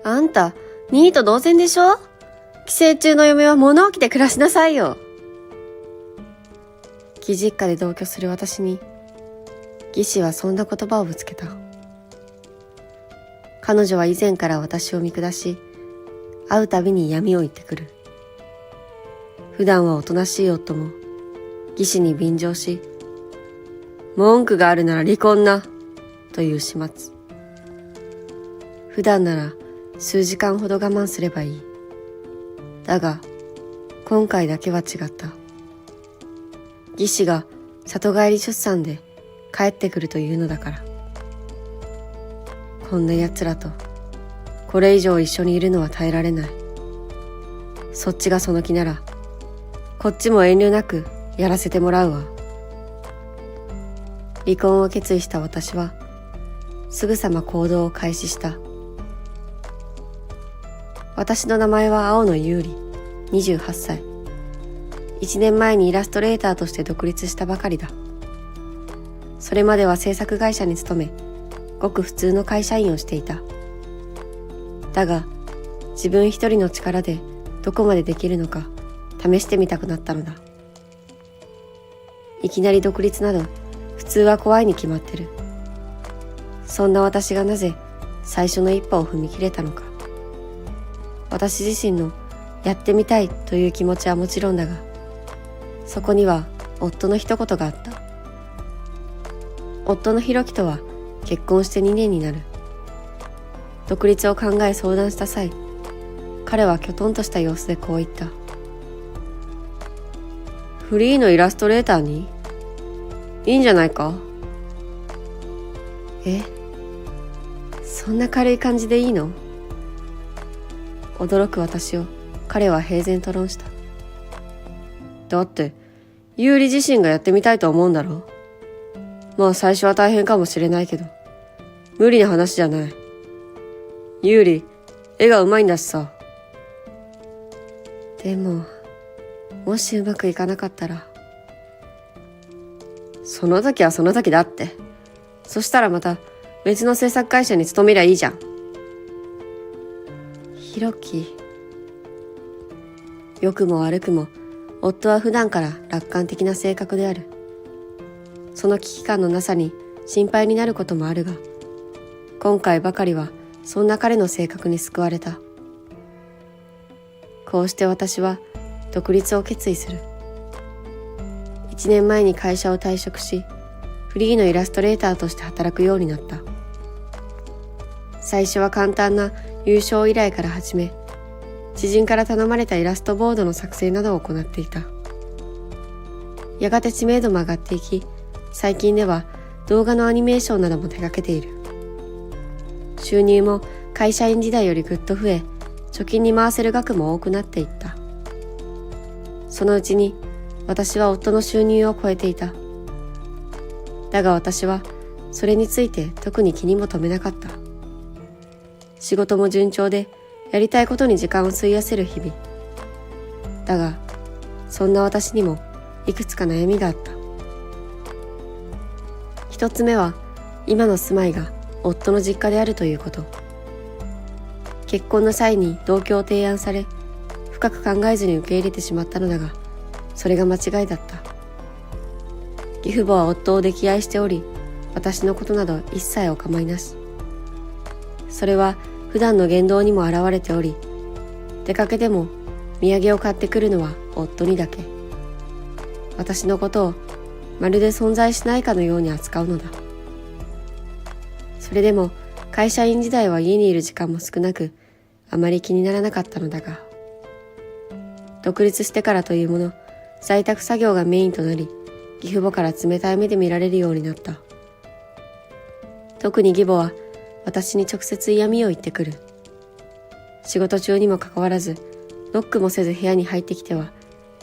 あんた、ニート同然でしょ？寄生虫の嫁は物置で暮らしなさいよ。義実家で同居する私に、義士はそんな言葉をぶつけた。彼女は以前から私を見下し、会うたびに闇を言ってくる。普段はおとなしい夫も、義士に便乗し、文句があるなら離婚な、という始末。普段なら数時間ほど我慢すればいい。だが、今回だけは違った。義士が里帰り出産で帰ってくるというのだから。こんな奴らと、これ以上一緒にいるのは耐えられない。そっちがその気なら、こっちも遠慮なくやらせてもらうわ。離婚を決意した私は、すぐさま行動を開始した。私の名前は青野優里、28歳。1年前にイラストレーターとして独立したばかりだ。それまでは制作会社に勤め、ごく普通の会社員をしていた。だが、自分一人の力でどこまでできるのか試してみたくなったのだ。いきなり独立など普通は怖いに決まってる。そんな私がなぜ最初の一歩を踏み切れたのか。私自身のやってみたいという気持ちはもちろんだが、そこには夫の一言があった。夫のひろきとは結婚して2年になる。独立を考え相談した際、彼はきょとんとした様子でこう言った。フリーのイラストレーターに？いいんじゃないか？え？そんな軽い感じでいいの？驚く私を彼は平然と論した。だって、優里自身がやってみたいと思うんだろ？まあ最初は大変かもしれないけど、無理な話じゃない。優里、絵が上手いんだしさ。でも、もしうまくいかなかったら。その時はその時だって。そしたらまた別の制作会社に勤めりゃいいじゃん。ひろき。良くも悪くも、夫は普段から楽観的な性格である。その危機感のなさに心配になることもあるが、今回ばかりはそんな彼の性格に救われた。こうして私は独立を決意する。1年前に会社を退職し、フリーのイラストレーターとして働くようになった。最初は簡単な優勝依頼から始め、知人から頼まれたイラストボードの作成などを行っていた。やがて知名度も上がっていき、最近では動画のアニメーションなども手掛けている。収入も会社員時代よりぐっと増え、貯金に回せる額も多くなっていった。そのうちに私は夫の収入を超えていた。だが私はそれについて特に気にも留めなかった。仕事も順調でやりたいことに時間を費やせる日々。だが、そんな私にもいくつか悩みがあった。一つ目は、今の住まいが夫の実家であるということ。結婚の際に同居を提案され、深く考えずに受け入れてしまったのだが、それが間違いだった。義父母は夫を溺愛しており、私のことなど一切お構いなし。それは普段の言動にも現れており、出かけても土産を買ってくるのは夫にだけ。私のことをまるで存在しないかのように扱うのだ。それでも会社員時代は家にいる時間も少なく、あまり気にならなかったのだが、独立してからというもの、在宅作業がメインとなり、義父母から冷たい目で見られるようになった。特に義母は私に直接嫌味を言ってくる。仕事中にもかかわらず、ノックもせず部屋に入ってきては、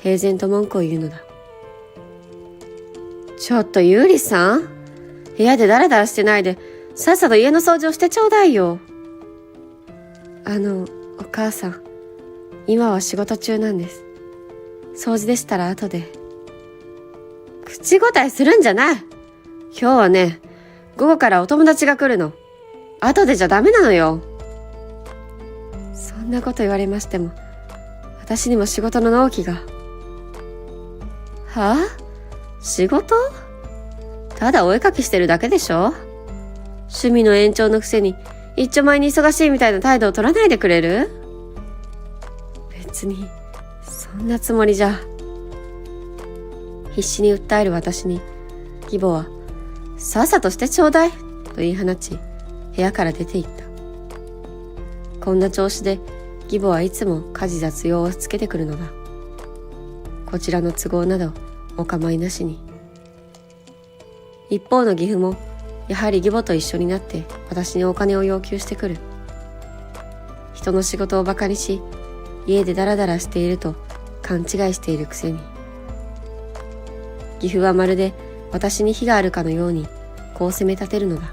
平然と文句を言うのだ。ちょっと優里さん、部屋でダラダラしてないで、さっさと家の掃除をしてちょうだいよ。お母さん、今は仕事中なんです。掃除でしたら後で。口答えするんじゃない。今日はね、午後からお友達が来るの。後でじゃダメなのよ。んなこと言われましても、私にも仕事の納期が。はあ？仕事？ただお絵かきしてるだけでしょ？趣味の延長のくせに一丁前に忙しいみたいな態度を取らないでくれる？別にそんなつもりじゃ。必死に訴える私に義母はさっさとしてちょうだいと言い放ち、部屋から出て行った。こんな調子で義母はいつも家事雑用をつけてくるのだ。こちらの都合などお構いなしに。一方の義父もやはり義母と一緒になって私にお金を要求してくる。人の仕事をバカにし、家でダラダラしていると勘違いしているくせに。義父はまるで私に非があるかのようにこう責め立てるのだ。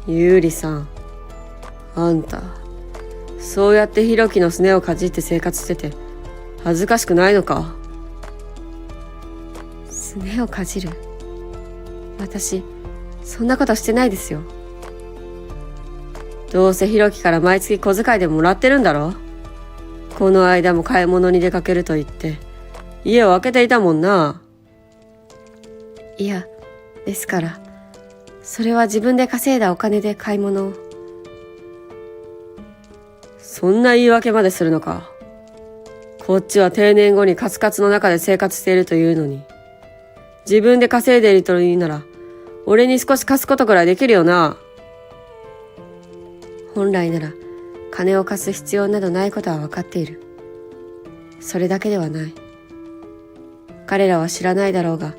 優里さん、あんたそうやってひろきのすねをかじって生活してて恥ずかしくないのか？すねをかじる？私そんなことしてないですよ。どうせひろきから毎月小遣いでもらってるんだろ？この間も買い物に出かけると言って家を空けていたもんな。いや、ですからそれは自分で稼いだお金で買い物を。そんな言い訳までするのか。こっちは定年後にカツカツの中で生活しているというのに、自分で稼いでいるといいなら俺に少し貸すことくらいできるよな。本来なら金を貸す必要などないことは分かっている。それだけではない。彼らは知らないだろうが、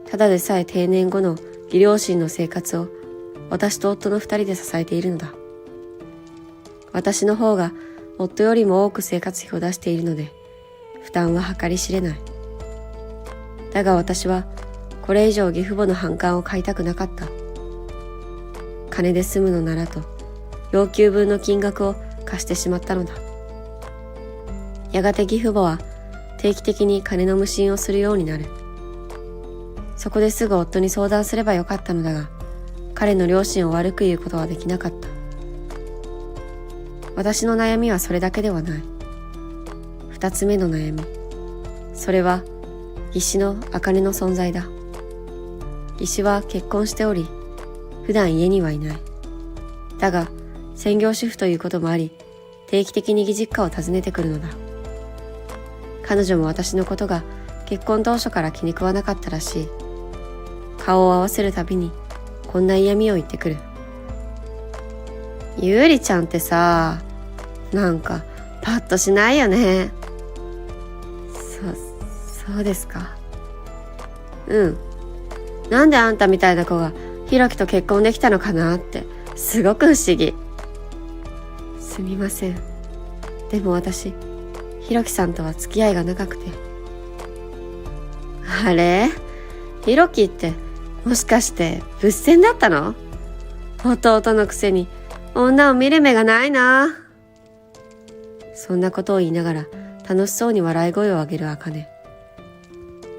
ただでさえ定年後の義両親の生活を私と夫の二人で支えているのだ。私の方が夫よりも多く生活費を出しているので、負担は計り知れない。だが私はこれ以上義父母の反感を買いたくなかった。金で済むのならと要求分の金額を貸してしまったのだ。やがて義父母は定期的に金の無心をするようになる。そこですぐ夫に相談すればよかったのだが、彼の両親を悪く言うことはできなかった。私の悩みはそれだけではない。二つ目の悩み。それは義士の茜の存在だ。義士は結婚しており、普段家にはいない。だが専業主婦ということもあり、定期的に義実家を訪ねてくるのだ。彼女も私のことが結婚当初から気に食わなかったらしい。顔を合わせるたびにこんな嫌味を言ってくる。優里ちゃんってさ、なんかパッとしないよね。そうですか。うん。なんであんたみたいな子がひろきと結婚できたのかなってすごく不思議。すみません。でも私、ひろきさんとは付き合いが長くて。あれ？ひろきってもしかして物線だったの？弟のくせに女を見る目がないな。そんなことを言いながら楽しそうに笑い声を上げる茜。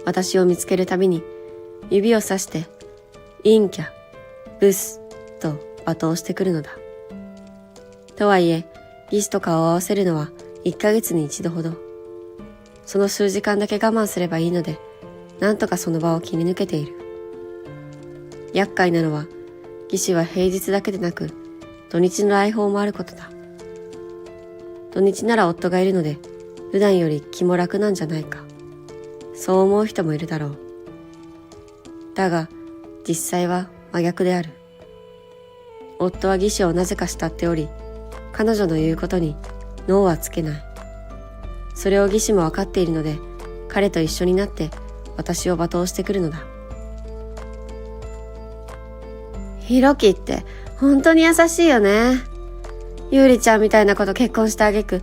私を見つけるたびに指をさして陰キャ、ブスと罵倒してくるのだ。とはいえ、義士と顔を合わせるのは1ヶ月に一度ほど。その数時間だけ我慢すればいいので、なんとかその場を切り抜けている。厄介なのは、義士は平日だけでなく、土日の来訪もあることだ。土日なら夫がいるので、普段より気も楽なんじゃないか。そう思う人もいるだろう。だが、実際は真逆である。夫は義士をなぜか慕っており、彼女の言うことにノーはつけない。それを義士も分かっているので、彼と一緒になって私を罵倒してくるのだ。ひろきって本当に優しいよね。優里ちゃんみたいな子と結婚してあげく、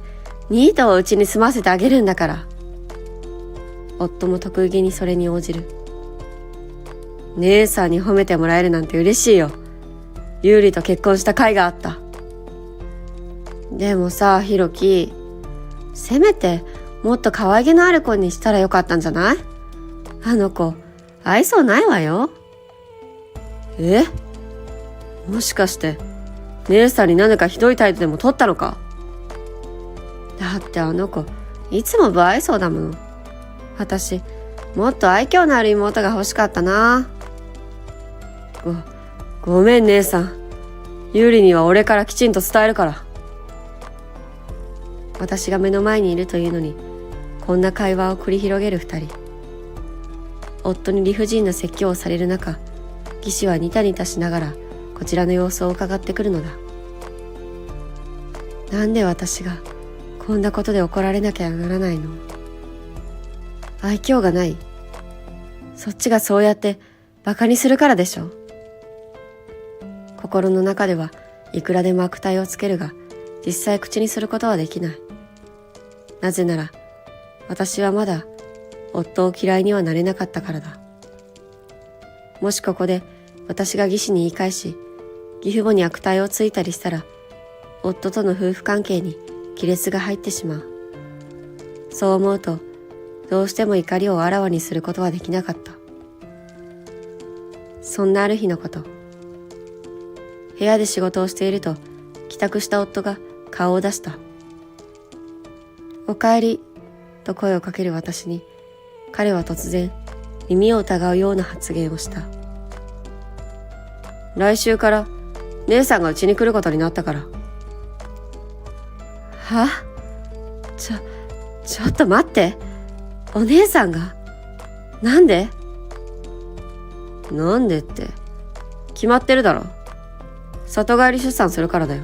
ニートをうちに住ませてあげるんだから。夫も得意げにそれに応じる。姉さんに褒めてもらえるなんて嬉しいよ。優里と結婚した甲斐があった。でもさ、ひろき、せめてもっと可愛げのある子にしたらよかったんじゃない？あの子、愛想ないわよ。もしかして、姉さんに何かひどい態度でも取ったのか？だってあの子、いつも不愛想だもの。私、もっと愛嬌のある妹が欲しかったな。ごめん姉さん。ユリには俺からきちんと伝えるから。私が目の前にいるというのに、こんな会話を繰り広げる二人。夫に理不尽な説教をされる中、義士はニタニタしながらこちらの様子を伺ってくるのだ。なんで私がこんなことで怒られなきゃならないの？愛嬌がない？そっちがそうやって馬鹿にするからでしょ。心の中ではいくらでも悪態をつけるが、実際口にすることはできない。なぜなら、私はまだ夫を嫌いにはなれなかったからだ。もしここで私が義士に言い返し、義父母に悪態をついたりしたら、夫との夫婦関係に亀裂が入ってしまう。そう思うと、どうしても怒りをあらわにすることはできなかった。そんなある日のこと。部屋で仕事をしていると、帰宅した夫が顔を出した。おかえり、と声をかける私に、彼は突然、耳を疑うような発言をした。来週から、姉さんがうちに来ることになったから。は？ちょっと待って。お姉さんが？なんで？なんでって、決まってるだろ。里帰り出産するからだよ。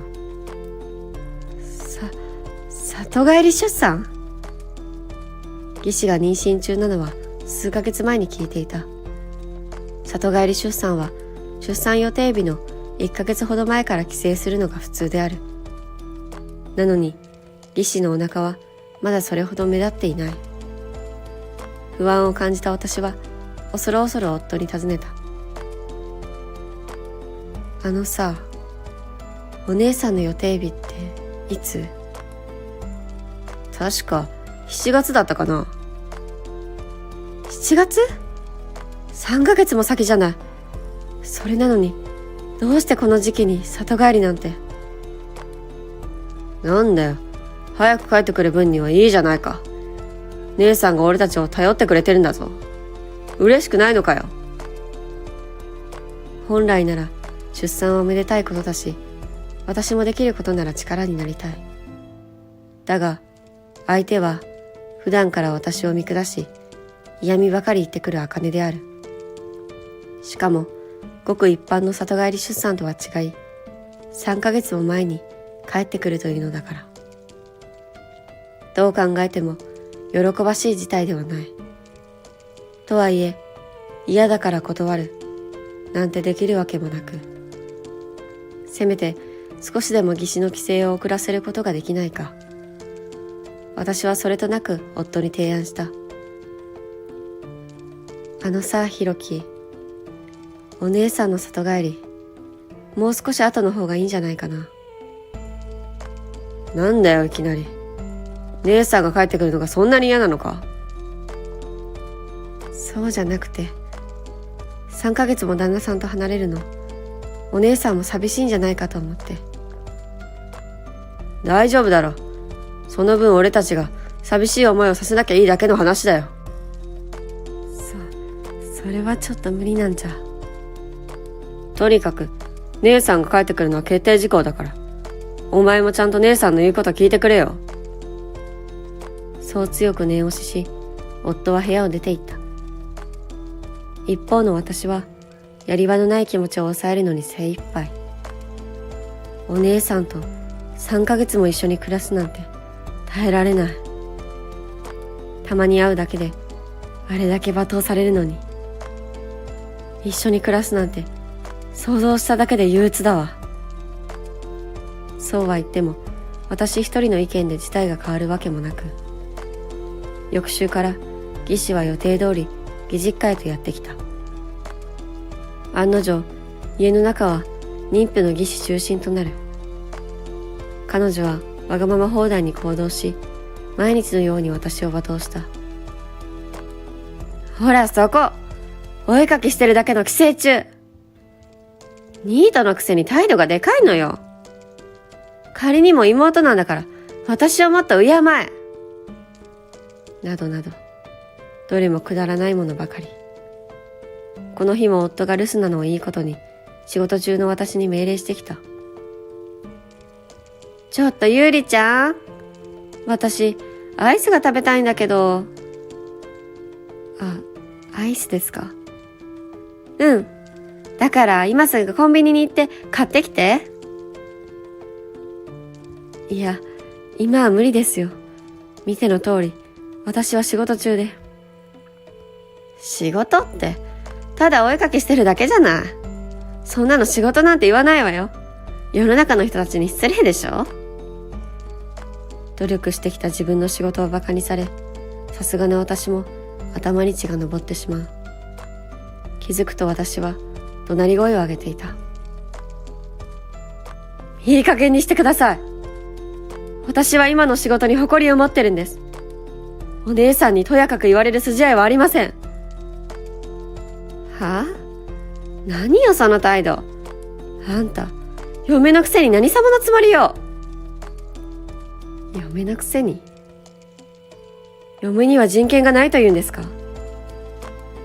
里帰り出産？義士が妊娠中なのは数ヶ月前に聞いていた。里帰り出産は出産予定日の1ヶ月ほど前から帰省するのが普通である。なのに義士のお腹はまだそれほど目立っていない。不安を感じた私は恐る恐る夫に尋ねた。あのさ、お姉さんの予定日っていつ？確か7月だったかな。7月？ 3 ヶ月も先じゃない。それなのにどうしてこの時期に里帰りなんて。なんだよ、早く帰ってくる分にはいいじゃないか。姉さんが俺たちを頼ってくれてるんだぞ。嬉しくないのかよ。本来なら出産はおめでたいことだし、私もできることなら力になりたい。だが相手は普段から私を見下し、嫌味ばかり言ってくる茜である。しかもごく一般の里帰り出産とは違い、3ヶ月も前に帰ってくるというのだから。どう考えても喜ばしい事態ではない。とはいえ、嫌だから断るなんてできるわけもなく、せめて少しでも義士の帰省を遅らせることができないか。私はそれとなく夫に提案した。あのさ、ひろき、お姉さんの里帰り、もう少し後の方がいいんじゃないかな。なんだよいきなり。姉さんが帰ってくるのがそんなに嫌なのか？そうじゃなくて、3ヶ月も旦那さんと離れるの、お姉さんも寂しいんじゃないかと思って。大丈夫だろ。その分俺たちが寂しい思いをさせなきゃいいだけの話だよ。それはちょっと無理なんじゃ。とにかく姉さんが帰ってくるのは決定事項だから、お前もちゃんと姉さんの言うこと聞いてくれよ。そう強く念押しし、夫は部屋を出て行った。一方の私はやり場のない気持ちを抑えるのに精一杯。お姉さんと3ヶ月も一緒に暮らすなんて耐えられない。たまに会うだけであれだけ罵倒されるのに、一緒に暮らすなんて想像しただけで憂鬱だわ。そうは言っても私一人の意見で事態が変わるわけもなく、翌週から義士は予定通り義実家へとやってきた。案の定家の中は妊婦の義士中心となる。彼女はわがまま放題に行動し、毎日のように私を罵倒した。ほらそこ、お絵かきしてるだけの寄生虫。ニートのくせに態度がでかいのよ。仮にも妹なんだから、私をもっと敬え。などなど、どれもくだらないものばかり。この日も夫が留守なのをいいことに、仕事中の私に命令してきた。ちょっとゆうりちゃん。私、アイスが食べたいんだけど。あ、アイスですか。うん。だから今すぐコンビニに行って買ってきて。いや、今は無理ですよ。見ての通り、私は仕事中で。仕事って、ただお絵かきしてるだけじゃない。そんなの仕事なんて言わないわよ。世の中の人たちに失礼でしょ。努力してきた自分の仕事をバカにされ、さすがの私も頭に血が上ってしまう。気づくと私は怒鳴り声を上げていた。いい加減にしてください。私は今の仕事に誇りを持ってるんです。お姉さんにとやかく言われる筋合いはありません。はあ？何よその態度。あんた、嫁のくせに何様のつもりよ。嫁のくせに？嫁には人権がないと言うんですか？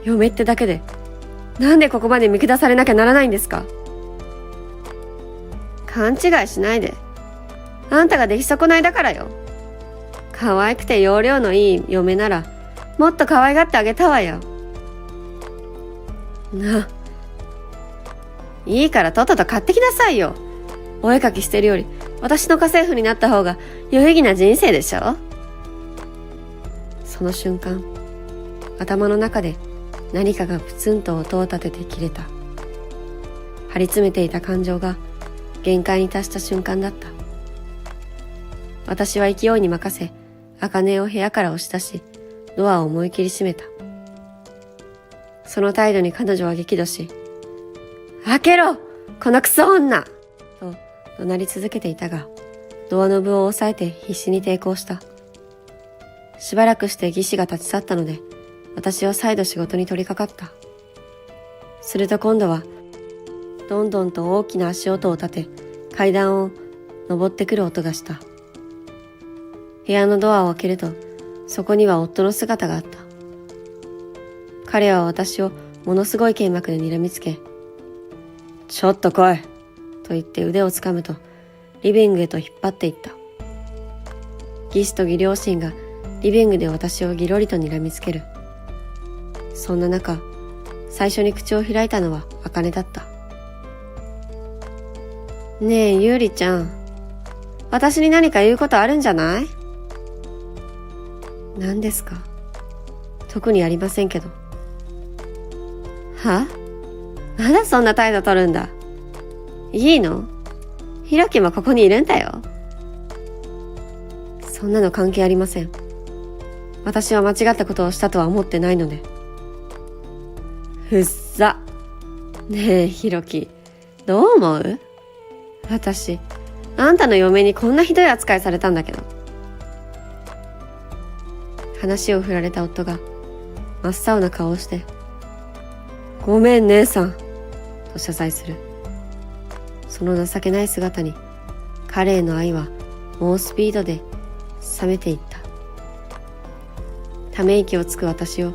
嫁ってだけで、なんでここまで見下されなきゃならないんですか？勘違いしないで。あんたが出来損ないだからよ。可愛くて容量のいい嫁なら、もっと可愛がってあげたわよ。いいからとっとと買ってきなさいよ。お絵かきしてるより、私の家政婦になった方が有意義な人生でしょ。その瞬間、頭の中で何かがプツンと音を立てて切れた。張り詰めていた感情が限界に達した瞬間だった。私は勢いに任せ、茜を部屋から押し出し、ドアを思い切り閉めた。その態度に彼女は激怒し、開けろ！このクソ女！と怒鳴り続けていたが、ドアノブを押さえて必死に抵抗した。しばらくして義士が立ち去ったので、私は再度仕事に取り掛かった。すると今度は、どんどんと大きな足音を立て、階段を登ってくる音がした。部屋のドアを開けると、そこには夫の姿があった。彼は私をものすごい剣幕で睨みつけ、ちょっと来いと言って腕をつかむと、リビングへと引っ張っていった。義士と義両親がリビングで私をギロリと睨みつける。そんな中、最初に口を開いたのは茜だった。ねえ、ゆうりちゃん。私に何か言うことあるんじゃない？何ですか？特にありませんけど。は？まだそんな態度取るんだ。いいの？ひろきもここにいるんだよ。そんなの関係ありません。私は間違ったことをしたとは思ってないので。ふっさ。ねえ、ひろき。どう思う？私、あんたの嫁にこんなひどい扱いされたんだけど。話を振られた夫が真っ青な顔をして、ごめん姉さん、と謝罪する。その情けない姿に彼への愛は猛スピードで冷めていった。ため息をつく私を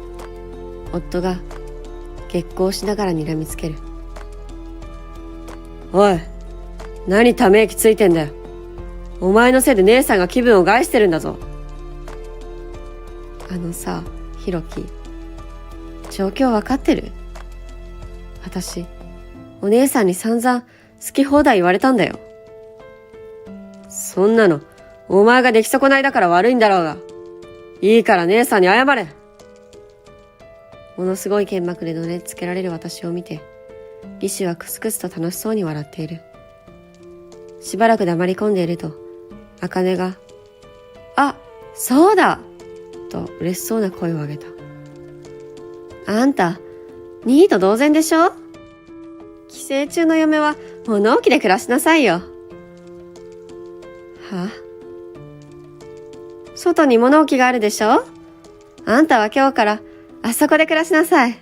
夫が激高しながら睨みつける。おい、何ため息ついてんだよ。お前のせいで姉さんが気分を害してるんだぞ。あのさ、ひろき、状況わかってる？私、お姉さんに散々好き放題言われたんだよ。そんなの、お前が出来損ないだから悪いんだろうが。いいから姉さんに謝れ。ものすごい剣幕で乗りつけられる私を見て、義士はクスクスと楽しそうに笑っている。しばらく黙り込んでいると、茜が、あ、そうだと嬉しそうな声を上げた。あんた、ニート同然でしょ？寄生虫の嫁は物置で暮らしなさいよ。は？外に物置があるでしょ？あんたは今日からあそこで暮らしなさい。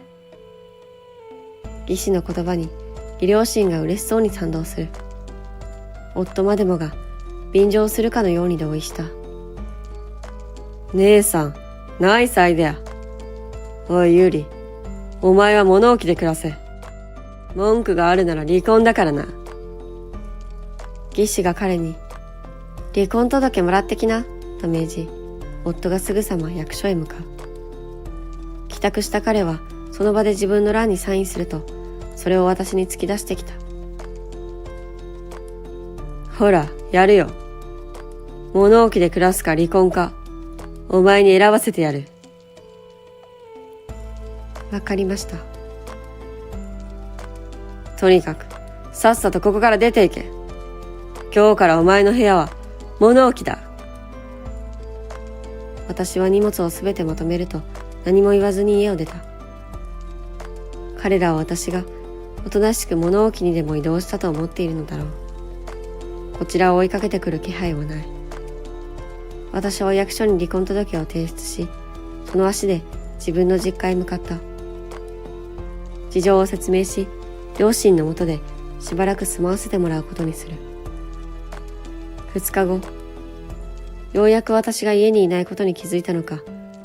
義士の言葉に義両親が嬉しそうに賛同する。夫までもが便乗するかのように同意した。姉さん、ナイスアイデア。おいユリ、お前は物置で暮らせ。文句があるなら離婚だからな。義士が彼に、離婚届もらってきな、と命じ、夫がすぐさま役所へ向かう。帰宅した彼は、その場で自分の欄にサインすると、それを私に突き出してきた。ほら、やるよ。物置で暮らすか離婚か、お前に選ばせてやる。わかりました。とにかく、さっさとここから出ていけ。今日からお前の部屋は物置だ。私は荷物をすべてまとめると何も言わずに家を出た。彼らは私がおとなしく物置にでも移動したと思っているのだろう。こちらを追いかけてくる気配はない。私は役所に離婚届を提出し、その足で自分の実家へ向かった。事情を説明し、両親のもとでしばらく住まわせてもらうことにする。2日後、ようやく私が家にいないことに気づいたのか、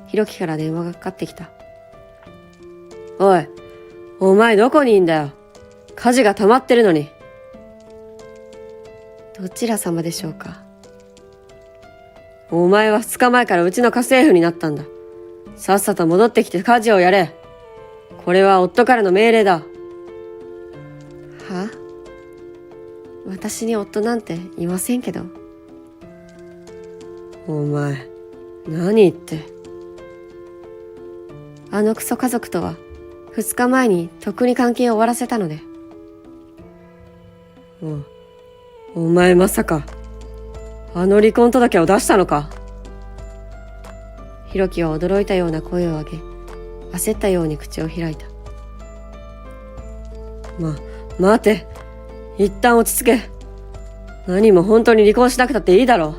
ひろきから電話がかかってきた。おい、お前どこにいんだよ。火事が溜まってるのに。どちら様でしょうか。お前は2日前からうちの家政婦になったんだ。さっさと戻ってきて家事をやれ。これは夫からの命令だ。は？私に夫なんていませんけど。お前、何言って。あのクソ家族とは2日前にとっくに関係を終わらせたので。お前まさか、あの離婚届を出したのか。ひろきは驚いたような声を上げ、焦ったように口を開いた。待て。一旦落ち着け。何も本当に離婚しなくたっていいだろ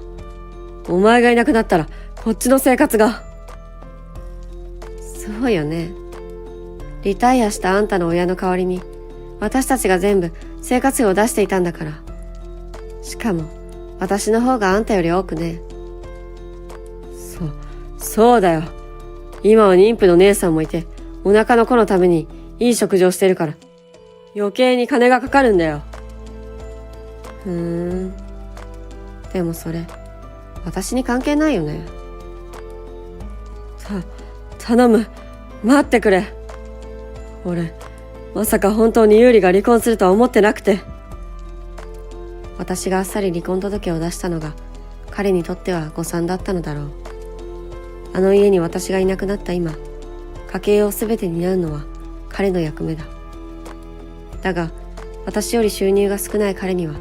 う。お前がいなくなったら、こっちの生活が。そうよね。リタイアしたあんたの親の代わりに、私たちが全部生活費を出していたんだから。しかも、私の方があんたより多くね。そうだよ。今は妊婦の姉さんもいて、お腹の子のためにいい食事をしてるから、余計に金がかかるんだよ。でもそれ、私に関係ないよね。頼む。待ってくれ。俺、まさか本当に優里が離婚するとは思ってなくて。私があっさり離婚届を出したのが、彼にとっては誤算だったのだろう。あの家に私がいなくなった今、家計をすべて担うのは彼の役目だ。だが、私より収入が少ない彼には、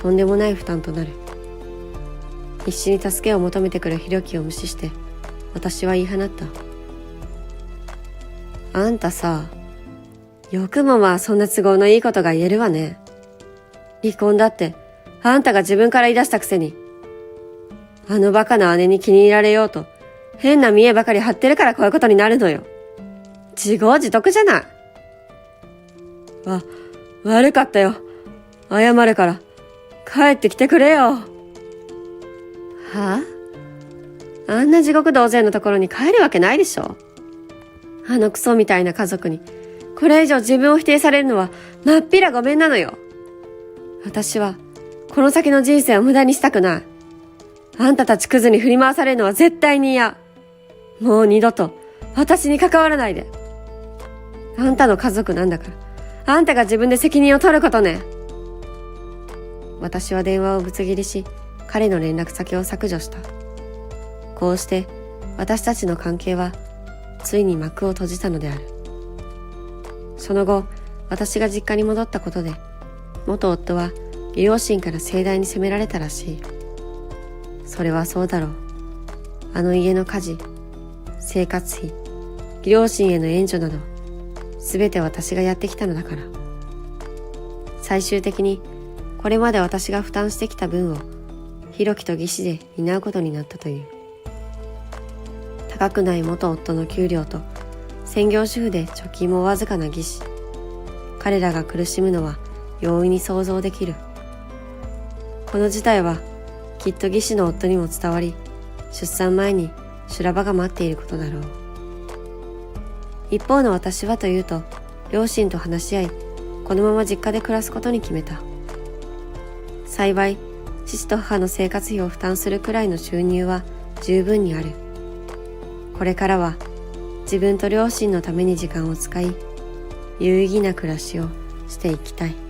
とんでもない負担となる。必死に助けを求めてくるひろきを無視して、私は言い放った。あんたさ、よくもまあそんな都合のいいことが言えるわね。離婚だって、あんたが自分から言い出したくせに。あのバカな姉に気に入られようと、変な見栄ばかり張ってるからこういうことになるのよ。自業自得じゃない。悪かったよ。謝るから、帰ってきてくれよ。はあ？あんな地獄同然のところに帰るわけないでしょ。あのクソみたいな家族に、これ以上自分を否定されるのは、まっぴらごめんなのよ。私は、この先の人生を無駄にしたくない。あんたたちクズに振り回されるのは絶対に嫌。もう二度と、私に関わらないで。あんたの家族なんだから、あんたが自分で責任を取ることね。私は電話をぶつ切りし、彼の連絡先を削除した。こうして、私たちの関係は、ついに幕を閉じたのである。その後、私が実家に戻ったことで、元夫は両親から盛大に責められたらしい。それはそうだろう。あの家の家事、生活費、両親への援助など、すべて私がやってきたのだから。最終的に、これまで私が負担してきた分を、ひろきと義士で担うことになったという。高くない元夫の給料と、専業主婦で貯金もわずかな義士。彼らが苦しむのは容易に想像できる。この事態は、きっと義士の夫にも伝わり、出産前に修羅場が待っていることだろう。一方の私はというと、両親と話し合い、このまま実家で暮らすことに決めた。幸い、父と母の生活費を負担するくらいの収入は十分にある。これからは自分と両親のために時間を使い、有意義な暮らしをしていきたい。